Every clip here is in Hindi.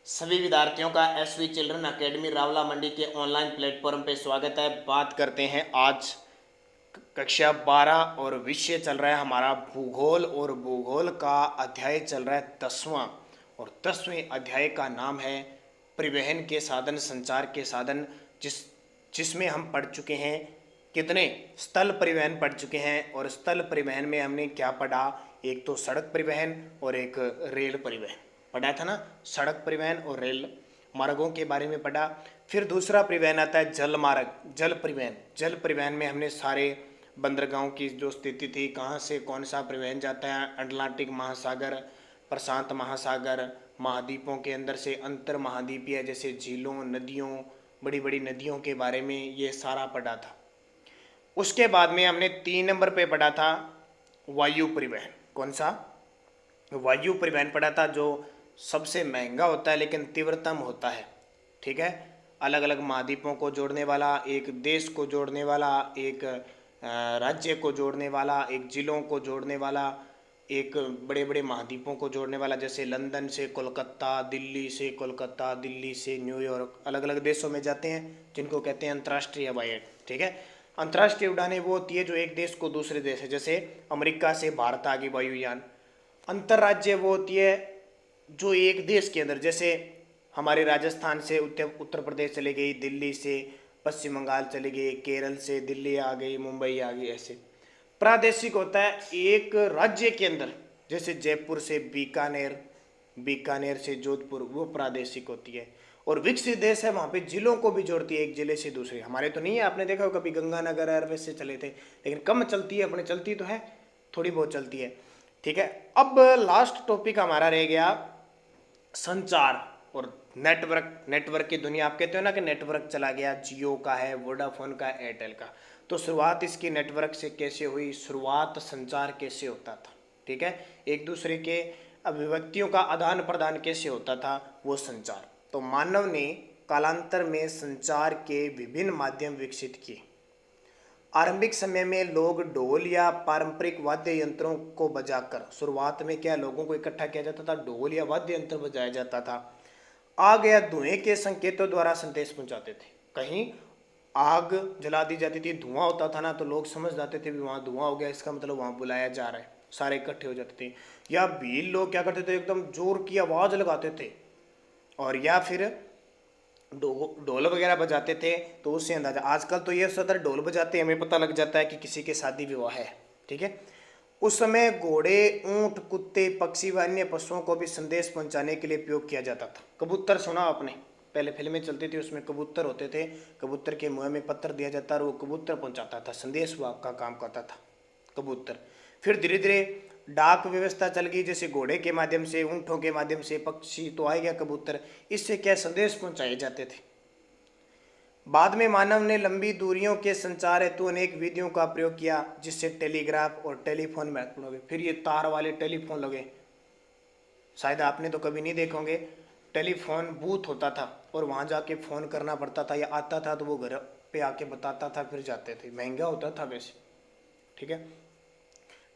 सभी विद्यार्थियों का एसवी चिल्ड्रन एकेडमी रावला मंडी के ऑनलाइन प्लेटफॉर्म पे स्वागत है। बात करते हैं आज कक्षा 12 और विषय चल रहा है हमारा भूगोल और भूगोल का अध्याय चल रहा है 10वां और 10वें अध्याय का नाम है परिवहन के साधन, संचार के साधन, जिसमें हम पढ़ चुके हैं कितने स्थल परिवहन पढ़ चुके हैं। और स्थल परिवहन में हमने क्या पढ़ा, एक तो सड़क परिवहन और एक रेल परिवहन पढ़ा था ना। सड़क परिवहन और रेल मार्गों के बारे में पढ़ा। फिर दूसरा परिवहन आता है जल मार्ग, जल परिवहन। जल परिवहन में हमने सारे बंदरगाहों की जो स्थिति थी, कहाँ से कौन सा परिवहन जाता है, अटलांटिक महासागर, प्रशांत महासागर, महाद्वीपों के अंदर से अंतर महाद्वीपीय जैसे झीलों, नदियों, बड़ी बड़ी नदियों के बारे में ये सारा पढ़ा था। उसके बाद में हमने 3 नंबर पे पढ़ा था वायु परिवहन। कौन सा? वायु परिवहन पढ़ा था, जो सबसे महंगा होता है लेकिन तीव्रतम होता है। ठीक है, अलग अलग महाद्वीपों को जोड़ने वाला, एक देश को जोड़ने वाला, एक राज्य को जोड़ने वाला, एक जिलों को जोड़ने वाला, एक बड़े बड़े महाद्वीपों को जोड़ने वाला, जैसे लंदन से कोलकाता, दिल्ली से कोलकाता, दिल्ली से न्यूयॉर्क, अलग अलग देशों में जाते हैं जिनको कहते हैं अंतर्राष्ट्रीय हवाई अड्डे। ठीक है, अंतर्राष्ट्रीय उड़ानें वो होती है जो एक देश को दूसरे देश है, जैसे अमेरिका से भारत आ गई वायुयान। अंतर्राज्य वो होती है जो एक देश के अंदर, जैसे हमारे राजस्थान से उत्तर प्रदेश चले गई, दिल्ली से पश्चिम बंगाल चले गई, केरल से दिल्ली आ गई, मुंबई आ गई। ऐसे प्रादेशिक होता है एक राज्य के अंदर, जैसे जयपुर से बीकानेर, बीकानेर से जोधपुर, वो प्रादेशिक होती है। और विकसित देश है, वहाँ पे जिलों को भी जोड़ती है एक जिले से दूसरे। हमारे तो नहीं है, आपने देखा हो कभी गंगानगर एयरवेज से चले थे, लेकिन कम चलती है, अपने चलती तो है, थोड़ी बहुत चलती है। ठीक है, अब लास्ट टॉपिक हमारा रह गया संचार और नेटवर्क। नेटवर्क की दुनिया, आप कहते हो ना कि नेटवर्क चला गया, जियो का है, वोडाफोन का, एयरटेल का। तो शुरुआत इसकी नेटवर्क से कैसे हुई, शुरुआत संचार कैसे होता था। ठीक है, एक दूसरे के अभिव्यक्तियों का आदान प्रदान कैसे होता था, वो संचार। तो मानव ने कालांतर में संचार के विभिन्न माध्यम विकसित किए। आरंभिक समय में लोग ढोल या पारंपरिक वाद्य यंत्रों को बजाकर, शुरुआत में क्या लोगों को इकट्ठा किया जाता था, ढोल या वाद्य यंत्र बजाया जाता था। आग या धुएं के संकेतों द्वारा संदेश पहुंचाते थे। कहीं आग जला दी जाती थी, धुआं होता था ना, तो लोग समझ जाते थे भी वहाँ धुआं हो गया, इसका मतलब वहाँ बुलाया जा रहा है, सारे इकट्ठे हो जाते थे। या भील लोग क्या करते थे, एकदम जोर की आवाज लगाते थे, और या फिर ढोल वगैरह बजाते थे, तो उससे अंदाजा। आजकल तो ये सदर ढोल बजाते हमें पता लग जाता है कि किसी के शादी विवाह है। ठीक है, उस समय घोड़े, ऊंट, कुत्ते, पक्षी व अन्य पशुओं को भी संदेश पहुंचाने के लिए उपयोग किया जाता था। कबूतर सुना आपने, पहले फिल्में चलती थी, उसमें कबूतर होते थे, कबूतर के मुंह में पत्थर दिया जाता और वो कबूतर पहुंचाता था, संदेश का काम करता था कबूतर। फिर धीरे धीरे डाक व्यवस्था चल गई, जैसे घोड़े के माध्यम से, ऊँटों के माध्यम से, पक्षी तो आ गया कबूतर, इससे क्या संदेश पहुंचाए जाते थे। बाद में मानव ने लंबी दूरियों के संचार हेतु अनेक विधियों का प्रयोग किया, जिससे टेलीग्राफ और टेलीफोन महत्वपूर्ण हो गए। फिर ये तार वाले टेलीफोन लगे, शायद आपने तो कभी नहीं देखे होंगे। टेलीफोन बूथ होता था और वहाँ जाके फ़ोन करना पड़ता था, या आता था तो वो घर पे आके बताता था, फिर जाते थे, महंगा होता था वैसे। ठीक है,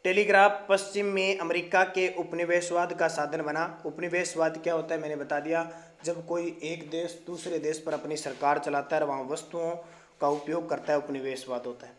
टेलीग्राफ पश्चिम में अमेरिका के उपनिवेशवाद का साधन बना। उपनिवेशवाद क्या होता है मैंने बता दिया, जब कोई एक देश दूसरे देश पर अपनी सरकार चलाता है और वहाँ वस्तुओं का उपयोग करता है, उपनिवेशवाद होता है।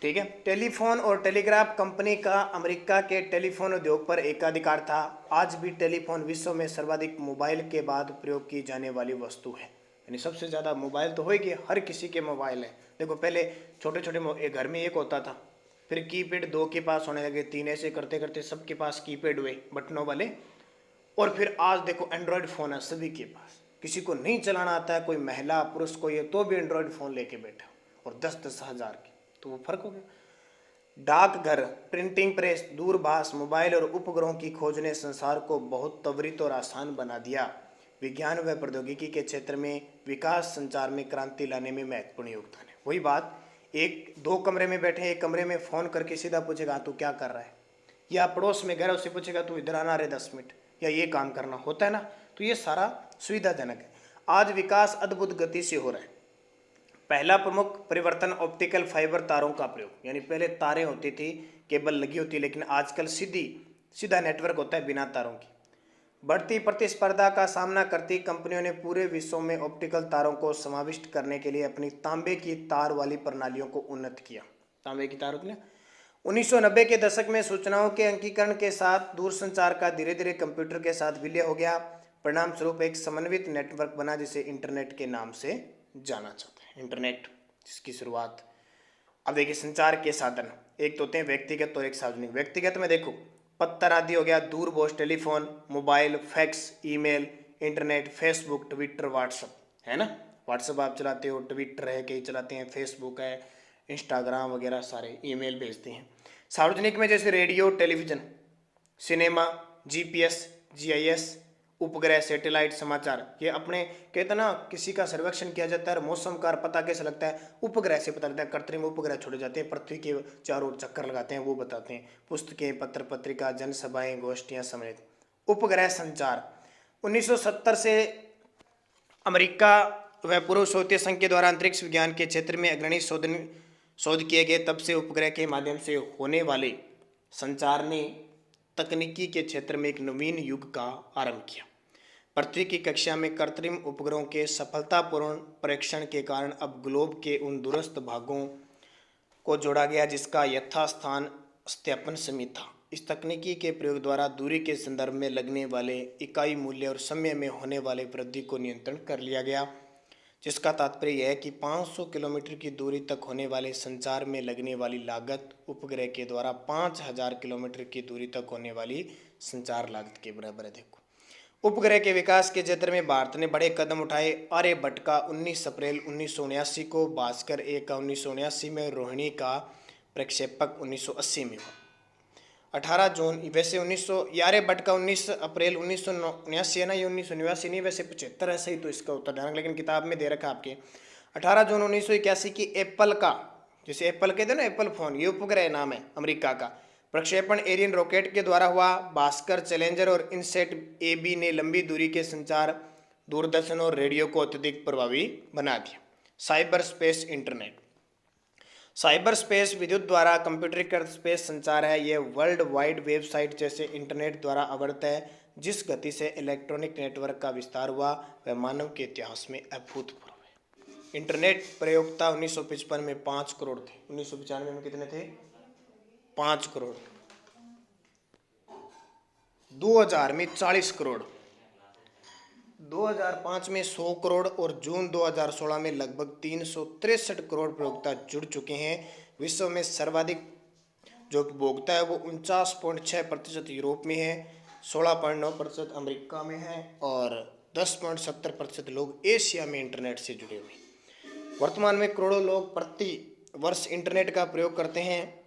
ठीक है, टेलीफोन और टेलीग्राफ कंपनी का अमेरिका के टेलीफोन उद्योग पर एकाधिकार था। आज भी टेलीफोन विश्व में सर्वाधिक मोबाइल के बाद प्रयोग की जाने वाली वस्तु है, यानी सबसे ज़्यादा मोबाइल तो होगी, हर किसी के मोबाइल है। देखो पहले छोटे छोटे घर में एक होता था, फिर कीपैड 2 के पास होने लगे, 3, ऐसे करते करते सबके पास कीपैड हुए, बटनों वाले। और फिर आज देखो एंड्रॉयड फ़ोन है सभी के पास। किसी को नहीं चलाना आता है, कोई महिला पुरुष कोई है तो भी एंड्रॉयड फ़ोन लेके बैठा, और 10-10 हज़ार की, तो वो फर्क हो गया। डाकघर, प्रिंटिंग प्रेस, दूरभाष, मोबाइल और उपग्रहों की खोज ने संसार को बहुत त्वरित और आसान बना दिया। विज्ञान व प्रौद्योगिकी के क्षेत्र में विकास संचार में क्रांति लाने में महत्वपूर्ण योगदान है। वही बात, एक दो कमरे में बैठे, एक कमरे में फ़ोन करके सीधा पूछेगा तू क्या कर रहा है, या पड़ोस में घर उससे पूछेगा तू इधर आना रे 10 मिनट, या ये काम करना होता है ना। तो ये सारा सुविधाजनक है। आज विकास अद्भुत गति से हो रहा है। पहला प्रमुख परिवर्तन ऑप्टिकल फाइबर तारों का प्रयोग, यानी पहले तारें होती थी, केबल लगी होती, लेकिन आजकल सीधा नेटवर्क होता है बिना तारों की। बढ़ती प्रतिस्पर्धा का सामना करती कंपनियों ने पूरे विश्व में ऑप्टिकल तारों को समाविष्ट करने के लिए अपनी तांबे की तार वाली प्रणालियों को उन्नत किया। तांबे की तार होती है। 1990 के दशक में सूचनाओं के अंकीकरण के साथ दूरसंचार का धीरे धीरे कंप्यूटर के साथ विलय हो गया। परिणाम स्वरूप एक समन्वित नेटवर्क बना जिसे इंटरनेट के नाम से जाना जाता है। इंटरनेट जिसकी शुरुआत, अब देखिए संचार के साधन एक तो होते हैं व्यक्तिगत और एक सार्वजनिक। व्यक्तिगत में देखो पत्र आदि हो गया, दूरभाष, telephone, mobile, fax, email, internet, Facebook, Twitter, WhatsApp, है ना। व्हाट्सअप आप चलाते हो, ट्विटर है, कई चलाते हैं, फेसबुक है, इंस्टाग्राम वगैरह सारे, ईमेल भेजते हैं। सार्वजनिक में जैसे radio, television, cinema, GPS, GIS, उपग्रह, सैटेलाइट, समाचार। ये अपने कहते ना किसी का सर्वेक्षण किया जाता है, मौसम का पता कैसे लगता है, उपग्रह से पता लगता है। कृत्रिम उपग्रह छोड़े जाते हैं, पृथ्वी के चारों ओर चक्कर लगाते हैं, वो बताते हैं। पुस्तकें, पत्र पत्रिका, जनसभाएं, गोष्ठियां समेत। उपग्रह संचार 1970 से अमेरिका व पूर्व सोवियत संघ के द्वारा अंतरिक्ष विज्ञान के क्षेत्र में अग्रणी शोध किए गए। तब से उपग्रह के माध्यम से होने वाले संचार ने तकनीकी के क्षेत्र में एक नवीन युग का आरंभ किया। पृथ्वी की कक्षा में कृत्रिम उपग्रहों के सफलतापूर्ण परीक्षण के कारण अब ग्लोब के उन दूरस्थ भागों को जोड़ा गया जिसका यथास्थान सत्यापन सीमित था। इस तकनीकी के प्रयोग द्वारा दूरी के संदर्भ में लगने वाले इकाई मूल्य और समय में होने वाले वृद्धि को नियंत्रण कर लिया गया, जिसका तात्पर्य यह है कि 500 किलोमीटर की दूरी तक होने वाले संचार में लगने वाली लागत उपग्रह के द्वारा 5000 किलोमीटर की दूरी तक होने वाली संचार लागत के बराबर है। देखो उपग्रह के विकास के क्षेत्र में भारत ने बड़े कदम उठाए। आर्यभट्ट का 19 अप्रैल 1979 को, भास्कर ए का 1979 में, रोहिणी का प्रक्षेपक 1980 में हुआ। 18 जून वैसे 1900 आर्यभट्ट का 19 अप्रैल 1979 है ना, ये 1989 नहीं, वैसे 75 है सही, तो इसका उत्तर देना, लेकिन किताब में दे रखा आपके 18 जून 1981 की एप्पल का, जैसे एप्पल कहते हैं ना एप्पल फोन, ये उपग्रह नाम है अमेरिका का, प्रक्षेपण एरियन रॉकेट के द्वारा हुआ। भास्कर, चैलेंजर और इनसेट AB ने लंबी दूरी के संचार, दूरदर्शन और रेडियो को अत्यधिक प्रभावी बना दिया। Cyber space internet, cyber space विद्युत द्वारा कंप्यूटरीकृत स्पेस संचार है। यह वर्ल्ड वाइड वेबसाइट जैसे इंटरनेट द्वारा आवर्त है। जिस गति से इलेक्ट्रॉनिक नेटवर्क का विस्तार हुआ वह मानव के इतिहास में अभूतपूर्व है। इंटरनेट प्रयोक्ता 1955 में 5 करोड़ थे, 1995 में कितने थे? 5 करोड़, 2000 में 40 करोड़, 2005 में 100 करोड़ और जून 2016 में लगभग 363 करोड़ प्रयोक्ता जुड़ चुके हैं। विश्व में सर्वाधिक जो उपभोक्ता है वो 49.6% यूरोप में है, 16.9% अमेरिका में है और 10.70% लोग एशिया में इंटरनेट से जुड़े हुए हैं। वर्तमान में करोड़ों लोग प्रति वर्ष इंटरनेट का प्रयोग करते हैं।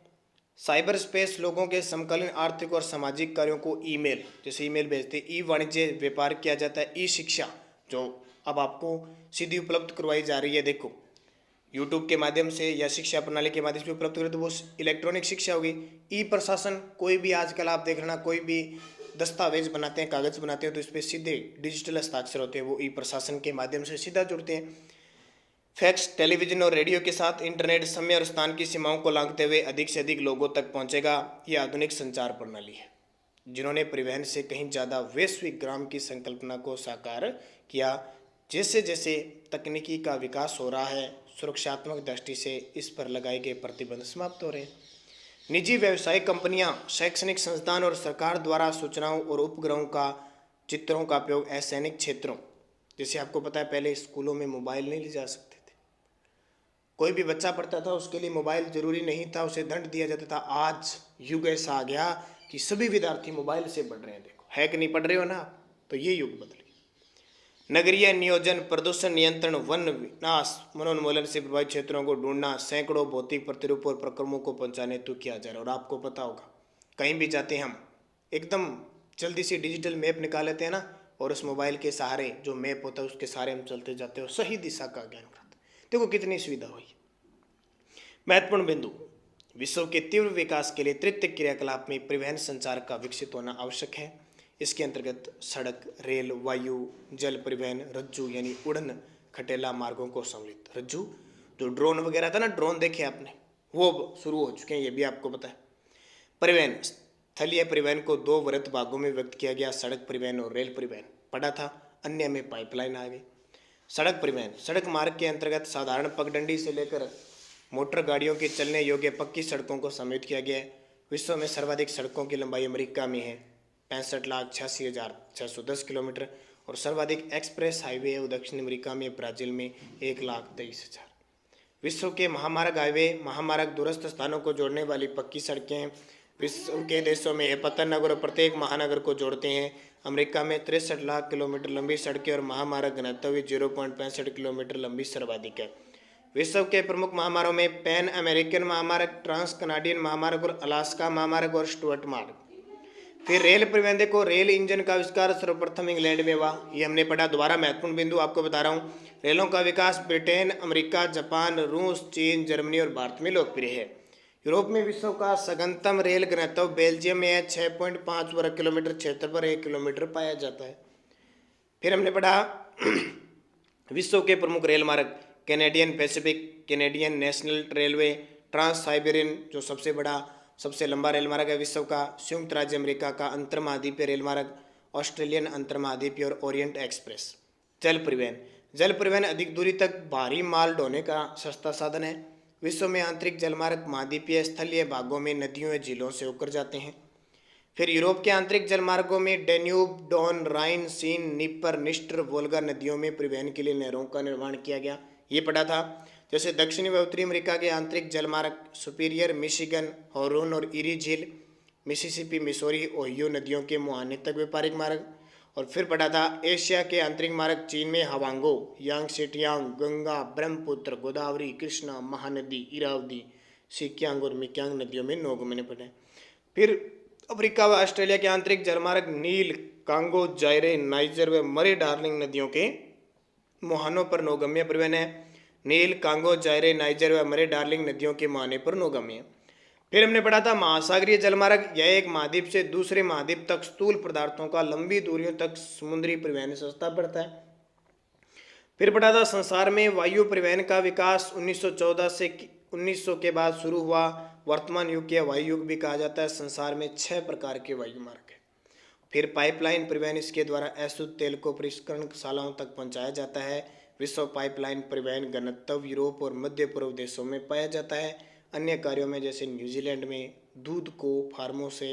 साइबर स्पेस लोगों के समकालीन आर्थिक और सामाजिक कार्यों को ईमेल, जैसे ईमेल भेजते, ई वाणिज्य व्यापार किया जाता है, ई शिक्षा जो अब आपको सीधी उपलब्ध करवाई जा रही है। देखो यूट्यूब के माध्यम से या शिक्षा प्रणाली के माध्यम से उपलब्ध करें तो वो इलेक्ट्रॉनिक शिक्षा होगी। ई प्रशासन, कोई भी आजकल आप देख लेना, कोई भी दस्तावेज बनाते हैं, कागज बनाते हैं तो इस पर सीधे डिजिटल हस्ताक्षर होते हैं, वो ई प्रशासन के माध्यम से सीधा जुड़ते हैं। फैक्स, टेलीविजन और रेडियो के साथ इंटरनेट समय और स्थान की सीमाओं को लांघते हुए अधिक से अधिक लोगों तक पहुंचेगा। यह आधुनिक संचार प्रणाली है जिन्होंने परिवहन से कहीं ज़्यादा वैश्विक ग्राम की संकल्पना को साकार किया। जैसे जैसे तकनीकी का विकास हो रहा है, सुरक्षात्मक दृष्टि से इस पर लगाए गए प्रतिबंध समाप्त हो रहे हैं। निजी व्यावसायिक कंपनियां, शैक्षणिक संस्थान और सरकार द्वारा सूचनाओं और उपग्रहों का चित्रों का उपयोग असैनिक क्षेत्रों, जैसे आपको पता है पहले स्कूलों में मोबाइल नहीं ले जा सकते, कोई भी बच्चा पढ़ता था उसके लिए मोबाइल जरूरी नहीं था, उसे दंड दिया जाता था। आज युग ऐसा आ गया कि सभी विद्यार्थी मोबाइल से पढ़ रहे हैं। देखो है कि नहीं, पढ़ रहे हो ना, तो ये युग बदल गया। नगरीय नियोजन, प्रदूषण नियंत्रण, वन विनाश, वनोन्मूलन से प्रभावित क्षेत्रों को ढूंढना, सैकड़ों भौतिक प्रतिरूप और प्रक्रमों को पहुंचाने तो किया जा रहा है। और आपको पता होगा कहीं भी जाते हैं हम एकदम जल्दी से डिजिटल मैप निकाल लेते हैं ना, और उस मोबाइल के सहारे जो मैप होता है उसके सहारे हम चलते जाते हैं और सही दिशा का ज्ञान प्राप्त। देखो कितनी सुविधा हुई। महत्वपूर्ण बिंदु, विश्व के तीव्र विकास के लिए तृतीय क्रियाकलाप में परिवहन संचार का विकसित होना आवश्यक है। इसके अंतर्गत सड़क, रेल, वायु, जल परिवहन, रज्जु यानी उड़न खटेला मार्गों को सम्मिलित। रज्जु जो ड्रोन वगैरह था ना, ड्रोन देखे आपने, वो शुरू हो चुके हैं, ये भी आपको पता है। परिवहन स्थलीय परिवहन को दो वृहत भागों में व्यक्त किया गया, सड़क परिवहन और रेल परिवहन पढ़ा था। अन्य में पाइपलाइन आ गई। सड़क परिवहन, सड़क मार्ग के अंतर्गत साधारण पगडंडी से लेकर मोटर गाड़ियों के चलने योग्य पक्की सड़कों को सम्मिलित किया गया है। विश्व में सर्वाधिक सड़कों की लंबाई अमेरिका में है 65,86,610 किलोमीटर और सर्वाधिक एक्सप्रेस हाईवे है दक्षिण अमेरिका में ब्राजील में 1,23,000। विश्व के महामार्ग हाईवे, महामार्ग दूरस्थ स्थानों को जोड़ने वाली पक्की सड़कें हैं। विश्व के देशों में 71 नगर और प्रत्येक महानगर को जोड़ते हैं। अमेरिका में 63 लाख किलोमीटर लंबी सड़कें और महामार्ग घनत्व 0.65 किलोमीटर लंबी सर्वाधिक है। विश्व के प्रमुख महामार्गों में पैन अमेरिकन महामार्ग, ट्रांस कनाडियन महामार्ग और अलास्का महामार्ग और स्टुअर्ट मार्ग। फिर रेल परिवहन देखो, रेल इंजन का आविष्कार सर्वप्रथम इंग्लैंड में हुआ, ये हमने पढ़ा। दोबारा महत्वपूर्ण बिंदु आपको बता रहा हूँ। रेलों का विकास ब्रिटेन, अमेरिका, जापान, रूस, चीन, जर्मनी और भारत में लोकप्रिय है। यूरोप में विश्व का सघनतम रेल घनत्व बेल्जियम में है 6.5 वर्ग किलोमीटर क्षेत्र पर 1 किलोमीटर पाया जाता है। फिर हमने पढ़ा विश्व के प्रमुख रेल मार्ग, Canadian Pacific, Canadian National railway, trans Siberian जो सबसे बड़ा सबसे लंबा रेल मार्ग है विश्व का, संयुक्त राज्य अमेरिका का अंतर्महाद्वीपीय रेल मार्ग, ऑस्ट्रेलियन अंतर्महाद्वीपीय और ओरिएंट एक्सप्रेस। जल परिवहन, जल परिवहन अधिक दूरी तक भारी माल ढोने का सस्ता साधन है। विश्व में आंतरिक जलमार्ग महाद्वीपीय स्थलीय भागों में नदियों या झीलों से होकर जाते हैं। फिर यूरोप के आंतरिक जलमार्गों में डेन्यूब, डॉन, राइन, सीन, नीपर, निस्टर, वोल्गा नदियों में परिवहन के लिए नहरों का निर्माण किया गया, ये पढ़ा था। जैसे दक्षिणी व उत्तरी अमेरिका के आंतरिक जलमार्ग सुपीरियर, मिशिगन, हॉरून और इरी झील, मिसिसिपी, मिसौरी, ओहियो नदियों के मुहाने तक व्यापारिक मार्ग। और फिर पढ़ा था एशिया के आंतरिक मार्ग चीन में हवांगो, यांगसेटियांग, गंगा, ब्रह्मपुत्र, गोदावरी, कृष्णा, महानदी, इरावदी, सिक्यांग और मिक्यांग नदियों में नौगम्य पड़े। फिर अफ्रीका व ऑस्ट्रेलिया के आंतरिक जलमार्ग नील, कांगो, जायरे, नाइजर व मरे डार्लिंग नदियों के मुहानों पर नौगम्य परिवहन है। नील, कांगो, जायरे, नाइजर व मरे डार्लिंग नदियों के मुहाने पर नौगम्य है। फिर हमने पढ़ा था महासागरीय जलमार्ग, यह एक महाद्वीप से दूसरे महाद्वीप तक स्थूल पदार्थों का लंबी दूरियों तक समुद्री परिवहन सस्ता पड़ता है। फिर पढ़ा था संसार में वायु परिवहन का विकास 1914 से 1900 के बाद शुरू हुआ। वर्तमान युग के वायु युग भी कहा जाता है। संसार में 6 प्रकार के वायु मार्ग है। फिर पाइपलाइन परिवहन, इसके द्वारा अशुद्ध तेल को प्रसंस्करणशालाओं तक पहुंचाया जाता है। विश्व पाइपलाइन परिवहन घनत्व यूरोप और मध्य पूर्व देशों में पाया जाता है। अन्य कार्यों में जैसे न्यूजीलैंड में दूध को फार्मों से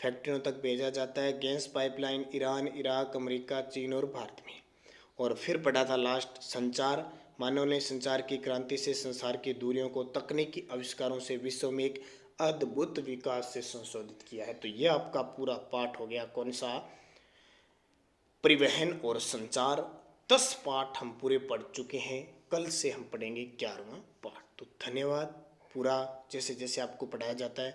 फैक्ट्रियों तक भेजा जाता है। Gas pipeline Iran, Iraq, America, चीन और भारत में। और फिर पढ़ा था लास्ट संचार, मानव ने संचार की क्रांति से संसार की दूरियों को तकनीकी आविष्कारों से विश्व में एक अद्भुत विकास से संशोधित किया है। तो ये आपका पूरा पाठ हो गया, कौन सा, परिवहन और संचार। 10 पाठ हम पूरे पढ़ चुके हैं। कल से हम पढ़ेंगे 11वां पाठ। तो धन्यवाद। पूरा जैसे जैसे आपको पढ़ाया जाता है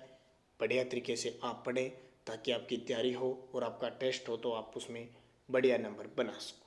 बढ़िया तरीके से आप पढ़ें ताकि आपकी तैयारी हो और आपका टेस्ट हो तो आप उसमें बढ़िया नंबर बना सको।